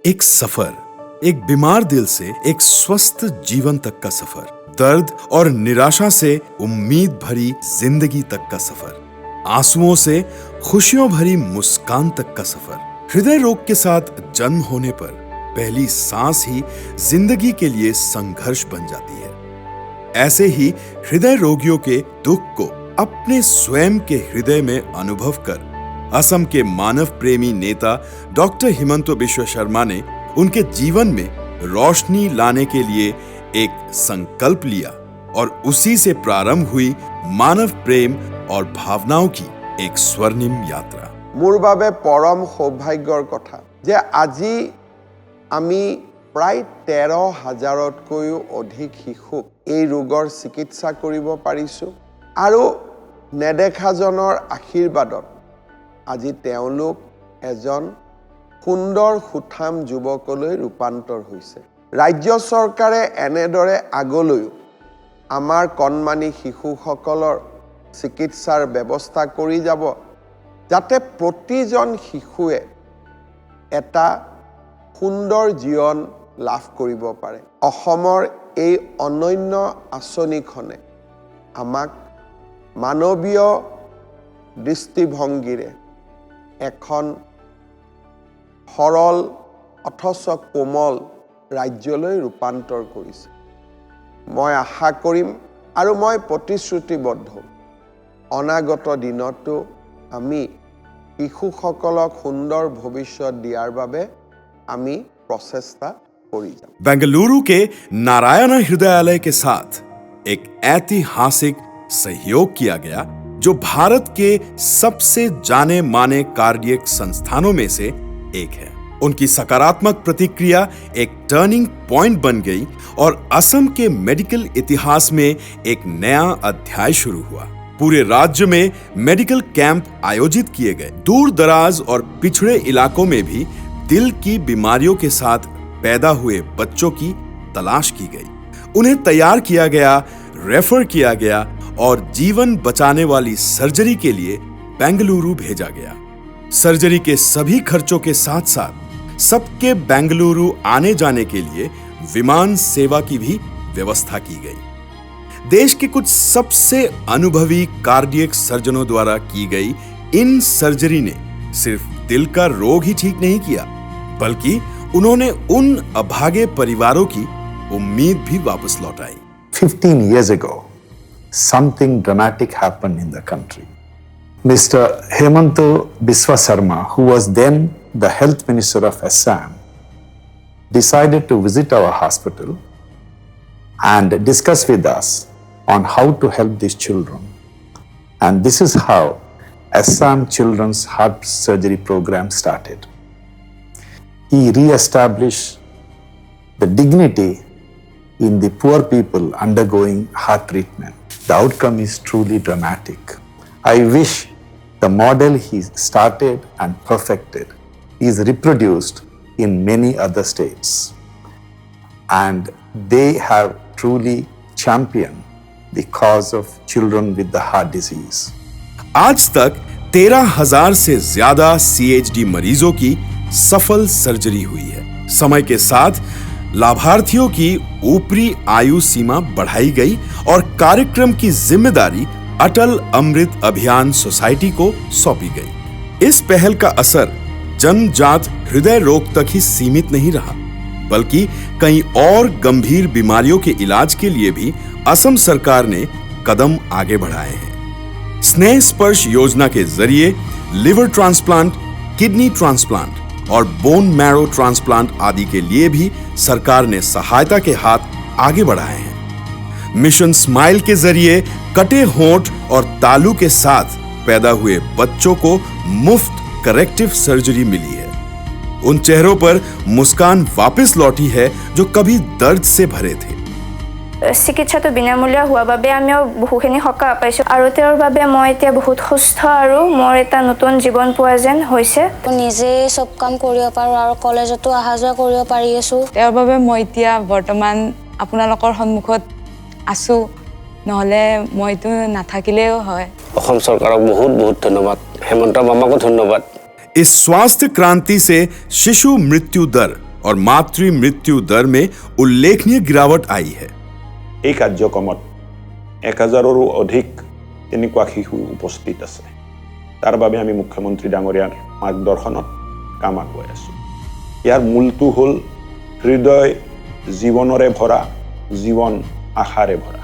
एक सफर, एक बीमार दिल से एक स्वस्थ जीवन तक का सफर, दर्द और निराशा से उम्मीद भरी जिंदगी तक का सफर, आंसुओं से खुशियों भरी मुस्कान तक का सफर। हृदय रोग के साथ जन्म होने पर पहली सांस ही जिंदगी के लिए संघर्ष बन जाती है। ऐसे ही हृदय रोगियों के दुख को अपने स्वयं के हृदय में अनुभव कर असम के मानव प्रेमी नेता डॉक्टर हिमंत बिश्व शर्मा ने उनके जीवन में रोशनी लाने के लिए एक संकल्प लिया और उसी से प्रारंभ हुई मानव प्रेम और भावनाओं की एक स्वर्णिम यात्रा। मोर बाबे परम सौभाग्यर कथा जे আজি আমি प्राय 13,000তকৈও অধিক শিশুক এই ৰোগৰ চিকিৎসা কৰিব পাৰিছো আৰু নেদেখাজনৰ আশীৰ্বাদত আজি তেওঁলোক এজন সুন্দৰ সুঠাম যুৱকলৈ ৰূপান্তৰ হৈছে। ৰাজ্য চৰকাৰে এনেদৰে আগলৈও আমাৰ কণমানি শিশুসকলৰ চিকিৎসাৰ ব্যৱস্থা কৰি যাব যাতে প্ৰতিজন শিশুৱে এটা সুন্দৰ জীৱন লাভ কৰিব পাৰে। অসমৰ এই অনন্য আঁচনিখনে আমাক মানৱীয় দৃষ্টিভংগীৰে এখন সৰল অথচ কোমল ৰাজ্যলৈ ৰূপান্তৰ কৰিছে। মই আশা কৰিম আৰু মই প্ৰতিশ্ৰুতিবদ্ধ অনাগত দিনতো আমি শিশুসকলক সুন্দৰ ভৱিষ্যত দিয়াৰ বাবে আমি প্ৰচেষ্টা কৰি যাম। बेंगलुरु के नारायण हृदयालय के साथ एक ऐतिहासिक सहयोग किया गया जो भारत के सबसे जाने माने कार्डियक संस्थानों में से एक है। उनकी सकारात्मक प्रतिक्रिया एक टर्निंग पॉइंट बन गई और असम के मेडिकल इतिहास में एक नया अध्याय शुरू हुआ। पूरे राज्य में मेडिकल कैंप आयोजित किए गए। दूर दराज और पिछड़े इलाकों में भी दिल की बीमारियों के साथ पैदा हुए बच्चों की तलाश की गई। उन्हें तैयार किया गया, रेफर किया गया और जीवन बचाने वाली सर्जरी के लिए बेंगलुरु भेजा गया। सर्जरी के सभी खर्चों के साथ साथ सबके बेंगलुरु आने जाने के लिए विमान सेवा की भी व्यवस्था की गई। देश के कुछ सबसे अनुभवी कार्डियक सर्जनों द्वारा की गई इन सर्जरी ने सिर्फ दिल का रोग ही ठीक नहीं किया बल्कि उन्होंने उन अभागे परिवारों की उम्मीद भी वापस लौटाई। 15 years ago, something dramatic happened in the country. Mr. Hemant Biswa Sharma, who was then the health minister of Assam, decided to visit our hospital and discuss with us on how to help these children. And this is how Assam Children's Heart Surgery Program started. He re-established the dignity in the poor people undergoing heart treatment. The outcome is truly dramatic. I wish the model he started and perfected is reproduced in many other states. And they have truly championed the cause of children with the heart disease. आज तक 13,000 से ज्यादा CHD मरीजों की सफल surgery हुई है। समय के साथ लाभार्थियों की ऊपरी आयु सीमा बढ़ाई गई और कार्यक्रम की जिम्मेदारी अटल अमृत अभियान सोसाइटी को सौंपी गई। इस पहल का असर जन्मजात हृदय रोग तक ही सीमित नहीं रहा बल्कि कई और गंभीर बीमारियों के इलाज के लिए भी असम सरकार ने कदम आगे बढ़ाए हैं। स्नेह स्पर्श योजना के जरिए लिवर ट्रांसप्लांट, किडनी ट्रांसप्लांट और बोन मैरो ट्रांसप्लांट आदि के लिए भी सरकार ने सहायता के हाथ आगे बढ़ाए हैं। मिशन स्माइल के जरिए कटे होंठ और तालू के साथ पैदा हुए बच्चों को मुफ्त करेक्टिव सर्जरी मिली है। उन चेहरों पर मुस्कान वापस लौटी है जो कभी दर्द से भरे थे। চিকিৎসাটো বিনামূলীয়া হোৱাৰ বাবে আমিও বহুখিনি সকাহ পাইছোঁ আৰু তেওঁৰ বাবে মই এতিয়া বহুত সুস্থ আৰু মোৰ এটা নতুন জীৱন পোৱা যেন হৈছে। নিজে সব কাম কৰিব পাৰোঁ আৰু কলেজতো অহা যোৱা কৰিব পাৰি আছোঁ। তেওঁৰ বাবে মই এতিয়া বৰ্তমান আপোনালোকৰ সন্মুখত আছোঁ, নহ'লে মইতো নাথাকিলেও হয়। অসম চৰকাৰক বহুত বহুত ধন্যবাদ, হেমন্ত মামাকো ধন্যবাদ। इस स्वास्थ्य क्रांति से शिशु मृत्यु दर और मातृ मृत्यु दर में उल्लेखनीय गिरावट आई है। এই কাৰ্যক্ৰমত 1000ৰো অধিক তেনেকুৱা শিশু উপস্থিত আছে। তাৰ বাবে আমি মুখ্যমন্ত্ৰী ডাঙৰীয়াৰ মাৰ্গদৰ্শনত কাম আগুৱাই আছো। ইয়াৰ মূলটো হ'ল হৃদয় জীৱনৰে ভৰা, জীৱন আশাৰে ভৰা।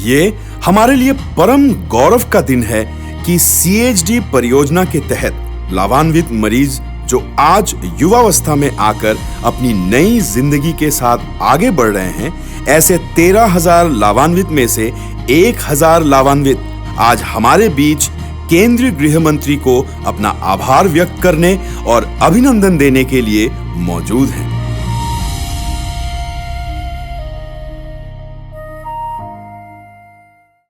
ये हमारे लिए परम गौरव का दिन है कि CHD परियोजना के तहत लाभान्वित मरीज जो आज युवावस्था में आकर अपनी नई जिंदगी के साथ आगे बढ़ रहे हैं, ऐसे 13,000 लाभान्वित में से 1,000 लाभान्वित आज हमारे बीच केंद्रीय गृह मंत्री को अपना आभार व्यक्त करने और अभिनंदन देने के लिए मौजूद हैं।